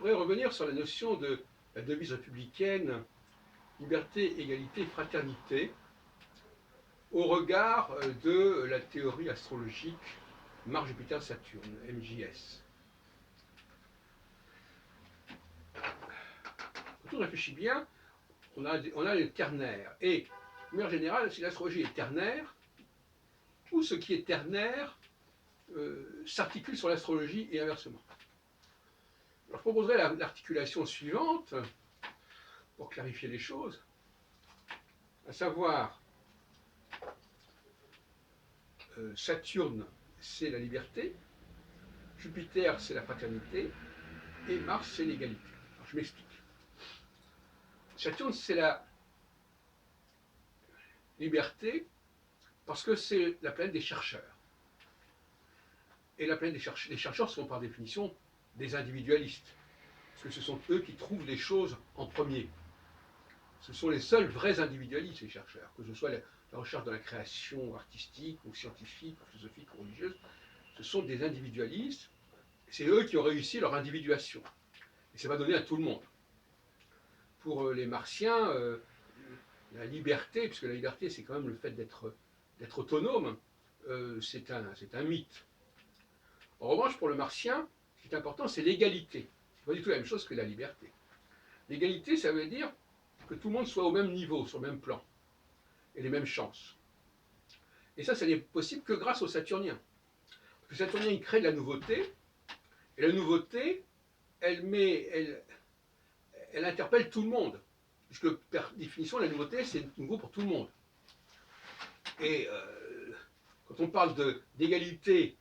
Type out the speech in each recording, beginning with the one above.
voudrais revenir sur la notion de la devise républicaine liberté, égalité, fraternité, au regard de la théorie astrologique Mars, Jupiter, Saturne, MJS. Quand on réfléchit bien, on a le ternaire. Et, de manière générale, si l'astrologie est ternaire, tout ce qui est ternaire s'articule sur l'astrologie et inversement. Alors, je proposerai l'articulation suivante pour clarifier les choses, à savoir Saturne, c'est la liberté, Jupiter, c'est la fraternité, et Mars, c'est l'égalité. Alors, je m'explique. Saturne, c'est la liberté parce que c'est la planète des chercheurs. Et la planète des chercheurs sont par définition des individualistes, parce que ce sont eux qui trouvent les choses en premier. Ce sont les seuls vrais individualistes, les chercheurs, que ce soit la recherche dans la création artistique ou scientifique, ou philosophique ou religieuse, ce sont des individualistes, c'est eux qui ont réussi leur individuation. Et ça va donner à tout le monde. Pour les martiens, la liberté, puisque la liberté c'est quand même le fait d'être autonome, c'est un mythe. En revanche, pour le martien, ce qui est important, c'est l'égalité. C'est pas du tout la même chose que la liberté. L'égalité, ça veut dire que tout le monde soit au même niveau, sur le même plan, et les mêmes chances. Et ça n'est possible que grâce aux Saturniens. Parce que le Saturnien, il crée de la nouveauté, et la nouveauté, elle interpelle tout le monde. Puisque, par définition, la nouveauté, c'est nouveau pour tout le monde. Et quand on parle d'égalité,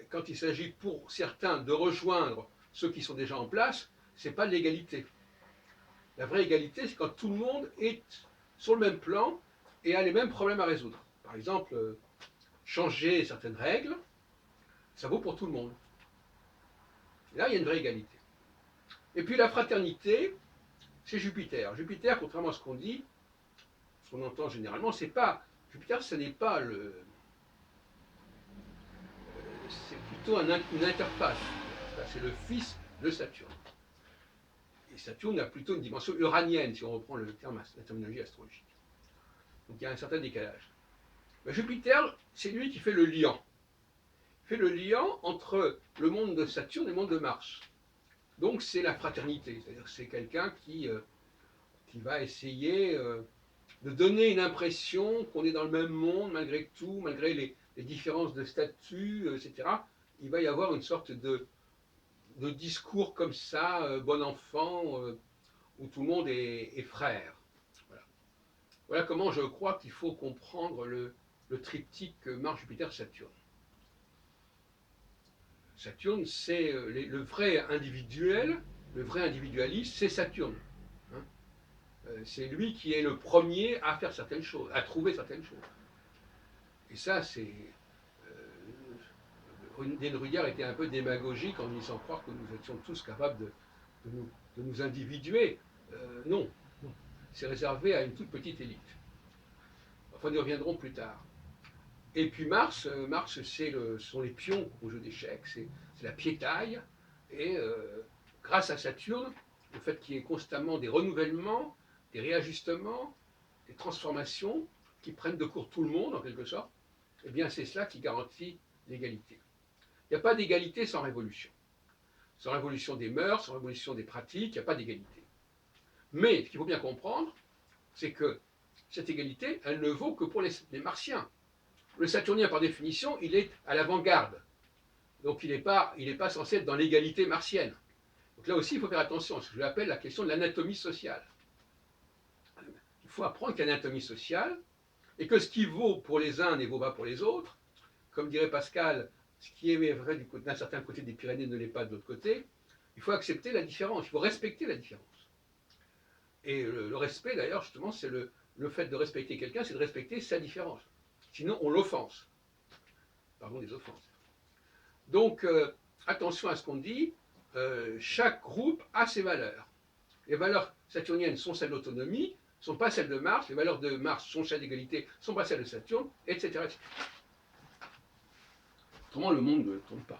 quand il s'agit pour certains de rejoindre ceux qui sont déjà en place, ce n'est pas l'égalité. La vraie égalité, c'est quand tout le monde est sur le même plan et a les mêmes problèmes à résoudre. Par exemple, changer certaines règles, ça vaut pour tout le monde. Et là, il y a une vraie égalité. Et puis la fraternité, c'est Jupiter. Jupiter, contrairement à ce qu'on dit, ce qu'on entend généralement, c'est pas Jupiter, ce n'est pas c'est plutôt une interface. C'est le fils de Saturne. Et Saturne a plutôt une dimension uranienne, si on reprend la terminologie astrologique. Donc il y a un certain décalage. Mais Jupiter, c'est lui qui fait le lien. Il fait le lien entre le monde de Saturne et le monde de Mars. Donc c'est la fraternité, c'est-à-dire que c'est quelqu'un qui va essayer de donner une impression qu'on est dans le même monde malgré tout, malgré les différences de statut, etc. Il va y avoir une sorte de discours comme ça, bon enfant, où tout le monde est frère. Voilà. Voilà comment je crois qu'il faut comprendre le triptyque Mars, Jupiter, Saturne. Saturne, c'est le vrai individuel, le vrai individualiste, c'est Saturne. Hein, c'est lui qui est le premier à faire certaines choses, à trouver certaines choses. Et ça, c'est... Denis Rudyard était un peu démagogique en nous disant croire que nous étions tous capables de nous individuer. Non, non. C'est réservé à une toute petite élite. Enfin, nous y reviendrons plus tard. Et puis Mars, ce sont les pions au jeu d'échecs, c'est la piétaille. Et grâce à Saturne, le fait qu'il y ait constamment des renouvellements, des réajustements, des transformations qui prennent de court tout le monde en quelque sorte, eh bien c'est cela qui garantit l'égalité. Il n'y a pas d'égalité sans révolution. Sans révolution des mœurs, sans révolution des pratiques, il n'y a pas d'égalité. Mais ce qu'il faut bien comprendre, c'est que cette égalité, elle ne vaut que pour les martiens. Le saturnien, par définition, il est à l'avant-garde. Donc il n'est pas censé être dans l'égalité martienne. Donc là aussi, il faut faire attention à ce que je l'appelle la question de l'anatomie sociale. Il faut apprendre qu'il y a l'anatomie sociale, et que ce qui vaut pour les uns ne vaut pas pour les autres. Comme dirait Pascal, ce qui est vrai d'un certain côté des Pyrénées ne l'est pas de l'autre côté. Il faut accepter la différence, il faut respecter la différence. Et le respect, d'ailleurs, justement, c'est le fait de respecter quelqu'un, c'est de respecter sa différence. Sinon, on l'offense. Pardon des offenses. Donc, attention à ce qu'on dit, chaque groupe a ses valeurs. Les valeurs saturniennes sont celles d'autonomie, ne sont pas celles de Mars, les valeurs de Mars sont celles d'égalité, ne sont pas celles de Saturne, etc., etc. Autrement, le monde ne tourne pas.